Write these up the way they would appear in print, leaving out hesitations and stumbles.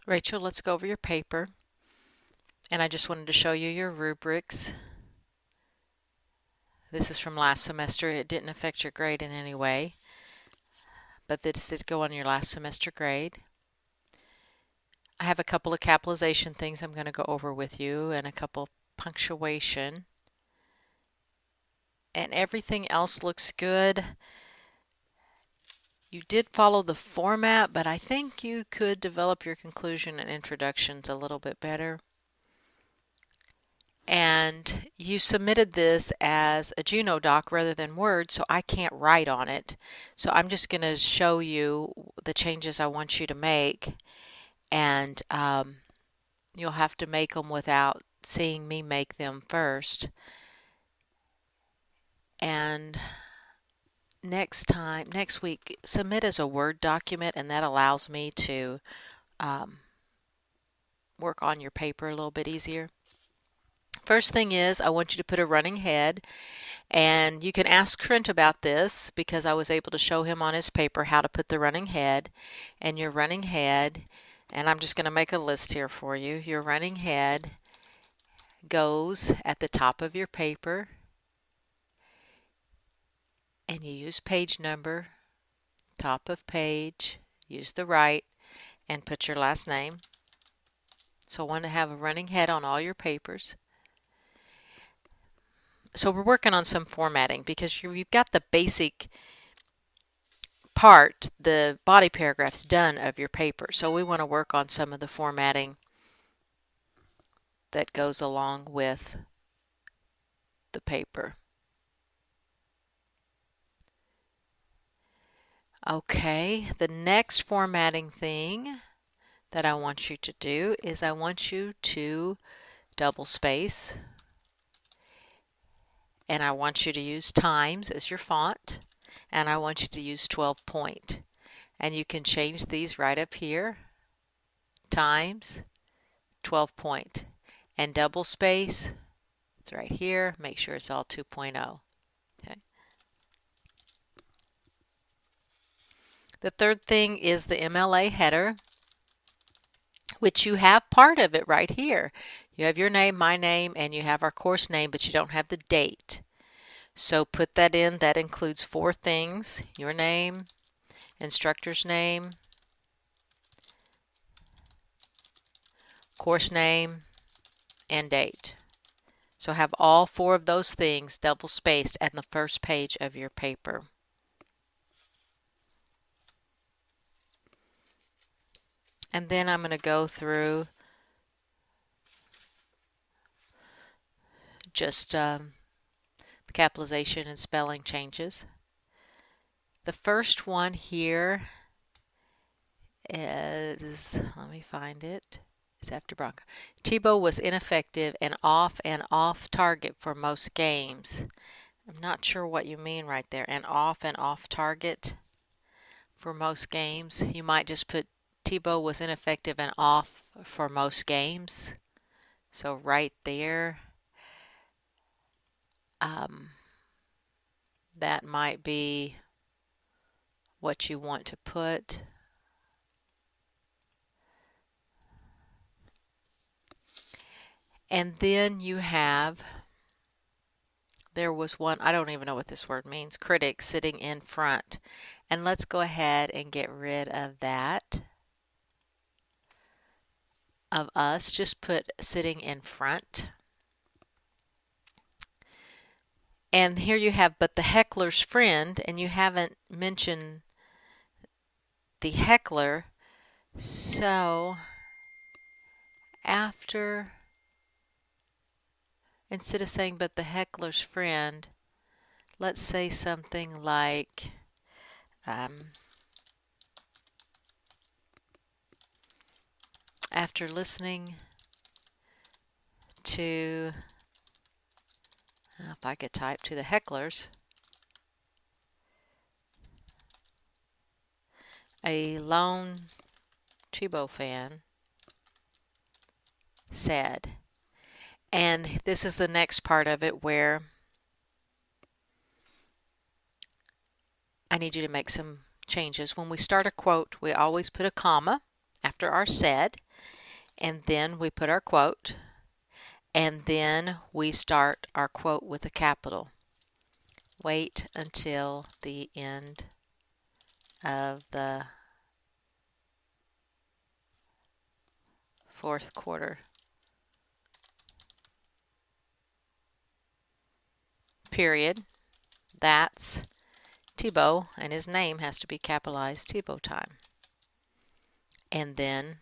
Rachel, let's go over your paper. And I just wanted to show you your rubrics. This is from last semester. It didn't affect your grade in any way, but this did go on your last semester grade. I have a couple of capitalization things I'm going to go over with you and a couple punctuation. And everything else looks good. You did follow the format, but I think you could develop your conclusion and introductions a little bit better. And you submitted this as a Juno doc rather than Word, so I can't write on it. So I'm just going to show you the changes I want you to make, and you'll have to make them without seeing me make them first. And next week, submit as a Word document, and that allows me to work on your paper a little bit easier. First thing is, I want you to put a running head, and you can ask Trent about this because I was able to show him on his paper how to put the running head. And your running head, and I'm just going to make a list here for you, your running head goes at the top of your paper, and you use page number, top of page, use the right, and put your last name. So I want to have a running head on all your papers. So we're working on some formatting because you've got the basic part, the body paragraphs done of your paper. So we want to work on some of the formatting that goes along with the paper. Okay, the next formatting thing that I want you to do is I want you to double space, and I want you to use Times as your font, and I want you to use 12 point. And you can change these right up here, Times, 12 point, and double space, it's right here, make sure it's all 2.0. Okay. The third thing is the MLA header, which you have part of it right here. You have your name, my name, and you have our course name, but you don't have the date. So put that in. That includes 4 things: your name, instructor's name, course name, and date. So have all 4 of those things double spaced at the first page of your paper. And then I'm going to go through just capitalization and spelling changes. The first one here is, let me find it, it's after Bronco. Tebow was ineffective and off target for most games. I'm not sure what you mean right there, and off target for most games. You might just put Tebow was ineffective and off for most games. So right there, that might be what you want to put. And then you have, there was one, I don't even know what this word means, critic sitting in front. And let's go ahead and get rid of that. Of us, just put sitting in front. And here you have, but the heckler's friend, and you haven't mentioned the heckler. So after, instead of saying but the heckler's friend, let's say something like after listening to, if I could type, to the hecklers, a lone Tebow fan said. And this is the next part of it where I need you to make some changes. When we start a quote, we always put a comma after our said. and then we put our quote, and then we start our quote with a capital. Wait until the end of the fourth quarter. Period. That's Tebow, and his name has to be capitalized, Tebow time. And then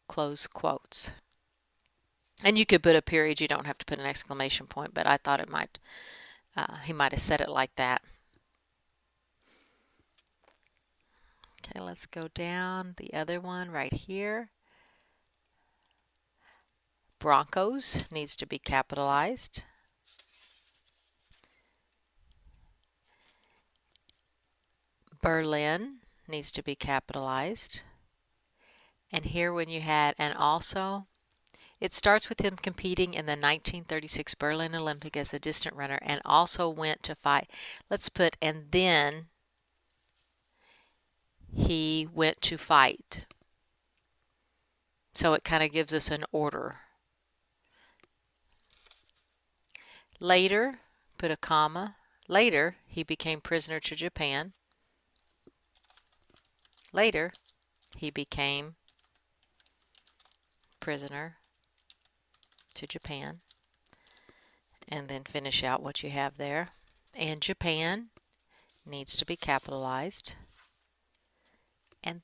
close quotes. And you could put a period, you don't have to put an exclamation point, but I thought it might, he might have said it like that. Okay, let's go down the other one right here. Broncos needs to be capitalized. Berlin needs to be capitalized. And here when you had, and also, it starts with him competing in the 1936 Berlin Olympic as a distant runner and also went to fight. Let's put, and then he went to fight. So it kind of gives us an order. Later, put a comma. Later, he became prisoner to Japan. Later, he became prisoner to Japan. And then finish out what you have there. And Japan needs to be capitalized. And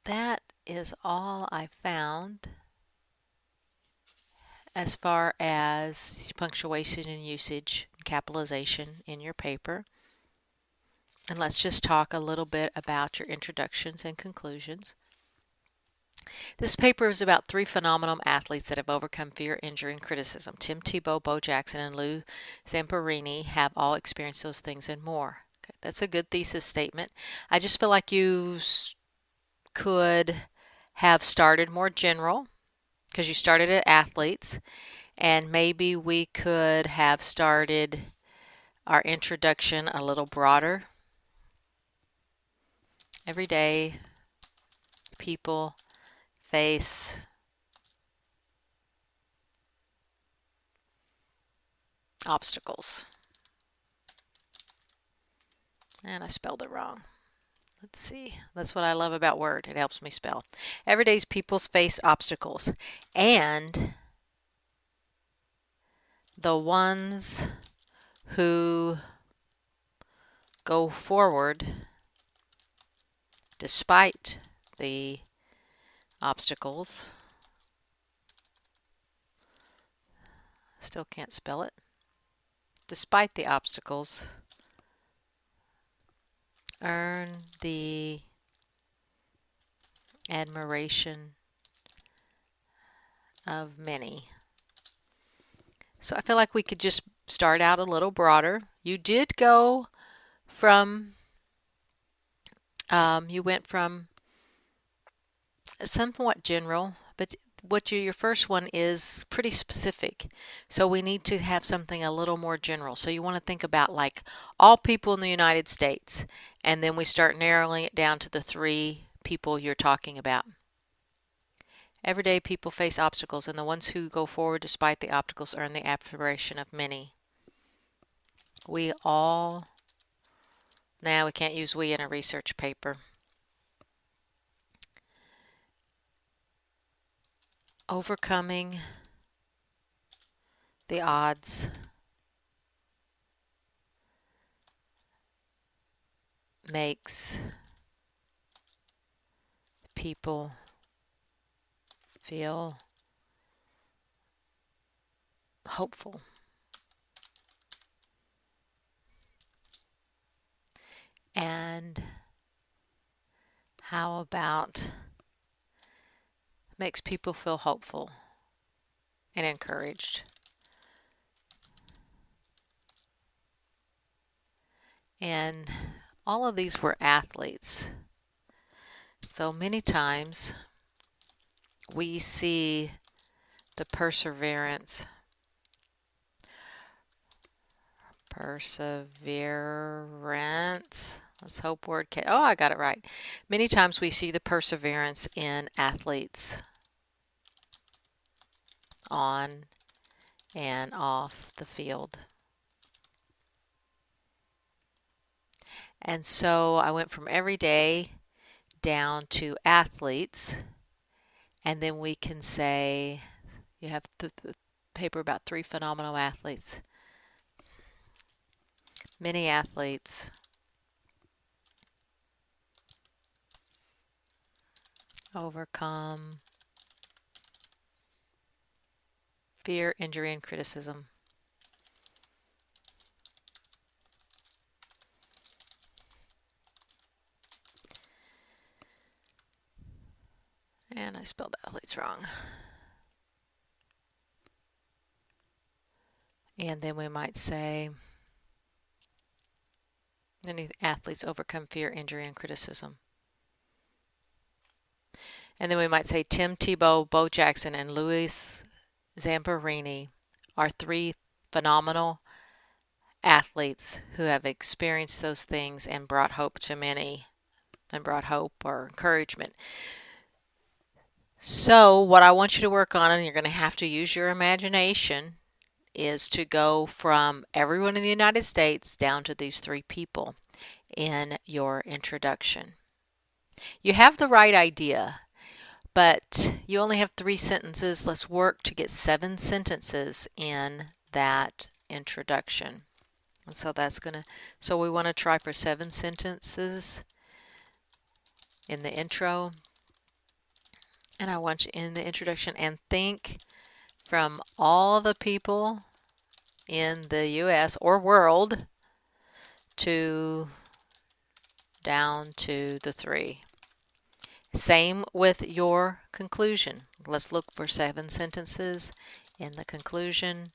that is all I found as far as punctuation and usage and capitalization in your paper. And let's just talk a little bit about your introductions and conclusions. This paper is about 3 phenomenal athletes that have overcome fear, injury, and criticism. Tim Tebow, Bo Jackson, and Lou Zamperini have all experienced those things and more. Okay, that's a good thesis statement. I just feel like you could have started more general because you started at athletes, and maybe we could have started our introduction a little broader. Every day, people face obstacles. And I spelled it wrong. Let's see. That's what I love about Word. It helps me spell. Every day, people face obstacles. And the ones who go forward despite the obstacles, still can't spell it, despite the obstacles, earn the admiration of many. So I feel like we could just start out a little broader. You did go from, you went from somewhat general, but your first one is pretty specific. So we need to have something a little more general. So you want to think about like all people in the United States, and then we start narrowing it down to the 3 people you're talking about. Every day people face obstacles, and the ones who go forward despite the obstacles earn the admiration of many. We all, now we can't use we in a research paper. Overcoming the odds makes people feel hopeful. And how about makes people feel hopeful and encouraged? And all of these were athletes. So many times we see the perseverance. Let's hope word. Oh, I got it right. Many times we see the perseverance in athletes. on and off the field. And so I went from everyday down to athletes, and then we can say you have the paper about 3 phenomenal athletes. Many athletes overcome fear, injury, and criticism. And I spelled athletes wrong. And then we might say many athletes overcome fear, injury, and criticism. And then we might say Tim Tebow, Bo Jackson, and Louis Zamperini are 3 phenomenal athletes who have experienced those things and brought hope to many, and brought hope or encouragement. So what I want you to work on, and you're going to have to use your imagination, is to go from everyone in the United States down to these 3 people in your introduction. You have the right idea, but you only have 3 sentences. Let's work to get 7 sentences in that introduction. And so so we want to try for 7 sentences in the intro. And I want you in the introduction and think from all the people in the U.S. or world to down to the 3. Same with your conclusion. Let's look for 7 sentences in the conclusion.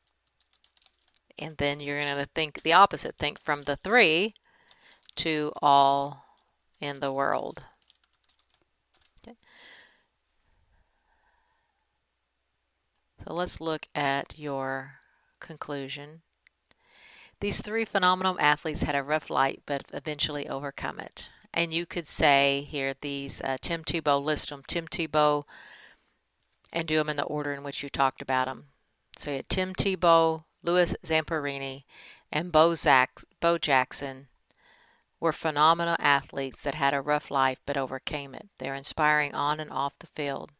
And then you're going to think the opposite. Think from the 3 to all in the world. Okay. So let's look at your conclusion. These 3 phenomenal athletes had a rough life but eventually overcome it. And you could say here these Tim Tebow, list them, Tim Tebow, and do them in the order in which you talked about them. So you had Tim Tebow, Louis Zamperini, and Bo Jackson were phenomenal athletes that had a rough life but overcame it. They're inspiring on and off the field.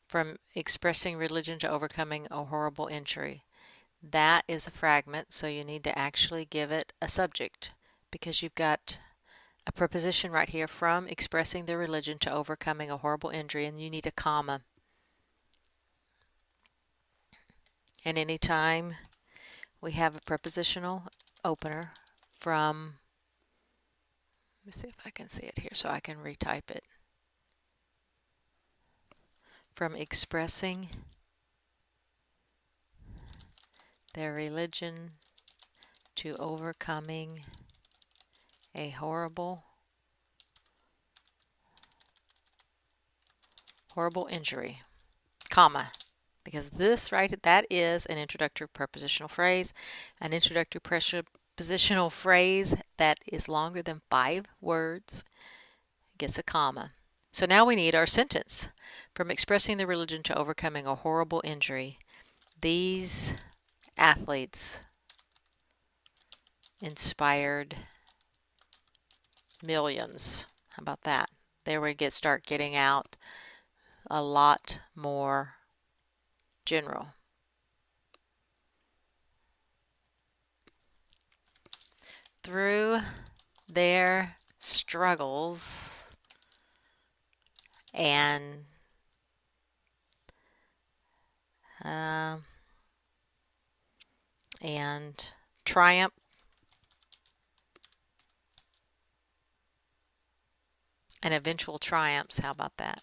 From expressing religion to overcoming a horrible injury. That is a fragment, so you need to actually give it a subject because you've got a preposition right here, from expressing their religion to overcoming a horrible injury, and you need a comma. And anytime we have a prepositional opener from, let me see if I can see it here so I can retype it. From expressing their religion to overcoming a horrible injury, comma, because this that is an introductory prepositional phrase. An introductory prepositional phrase that is longer than 5 words gets a comma. So now we need our sentence. From expressing their religion to overcoming a horrible injury, these athletes inspired millions. How about that? There we start getting out a lot more general. Through their struggles and triumph and eventual triumphs. How about that?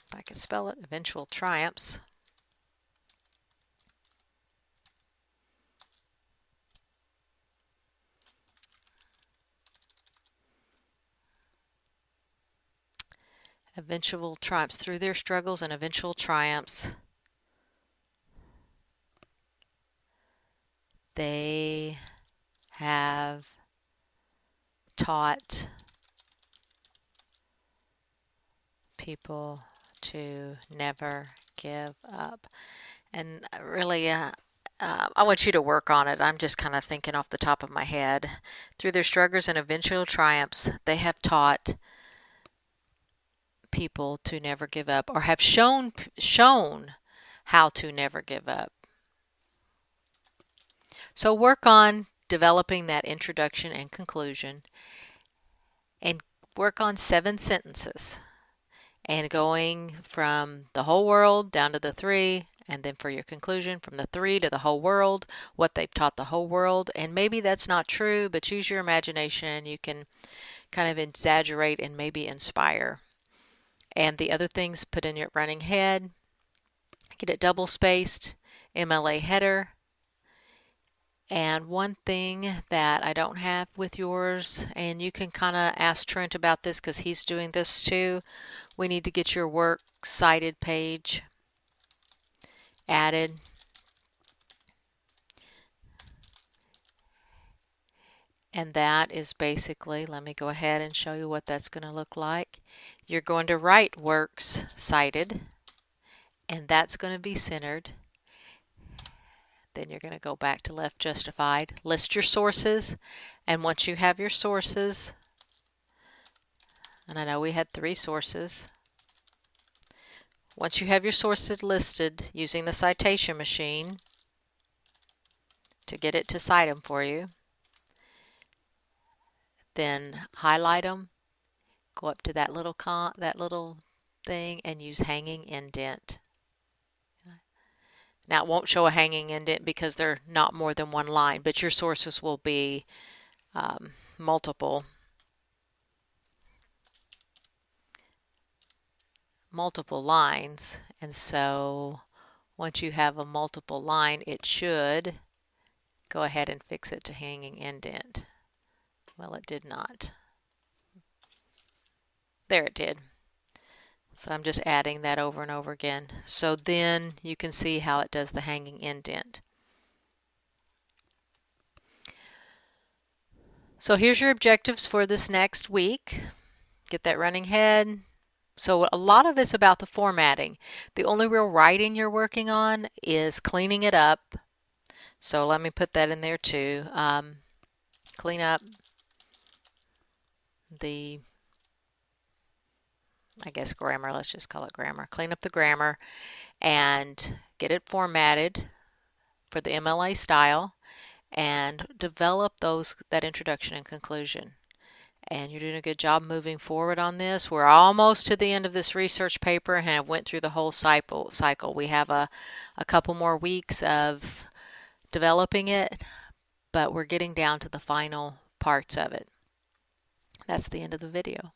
If I could spell it, eventual triumphs. Eventual triumphs. Through their struggles and eventual triumphs, they have taught people to never give up. And really, I want you to work on it. I'm just kind of thinking off the top of my head. Through their struggles and eventual triumphs, they have taught people to never give up, or have shown how to never give up. So work on developing that introduction and conclusion, and work on 7 sentences, and going from the whole world down to the 3, and then for your conclusion from the 3 to the whole world, what they've taught the whole world. And maybe that's not true, but use your imagination. You can kind of exaggerate and maybe inspire. And the other things, put in your running head, get it double spaced, MLA header. And one thing that I don't have with yours, and you can kind of ask Trent about this because he's doing this too, we need to get your works cited page added. And that is basically, let me go ahead and show you what that's going to look like. You're going to write works cited, and that's going to be centered. Then you're going to go back to left justified, list your sources, and once you have your sources, and I know we had 3 sources, once you have your sources listed using the citation machine to get it to cite them for you, then highlight them, go up to that little thing and use hanging indent. Now it won't show a hanging indent because they're not more than 1 line, but your sources will be multiple lines, and so once you have a multiple line, it should go ahead and fix it to hanging indent. Well, it did not. There, it did. So I'm just adding that over and over again. So then you can see how it does the hanging indent. So here's your objectives for this next week. Get that running head. So a lot of it's about the formatting. The only real writing you're working on is cleaning it up. So let me put that in there too. Clean up the, I guess, grammar. Let's just call it grammar. Clean up the grammar and get it formatted for the MLA style, and develop that introduction and conclusion. And you're doing a good job moving forward on this. We're almost to the end of this research paper and have went through the whole cycle. We have a couple more weeks of developing it, but we're getting down to the final parts of it. That's the end of the video.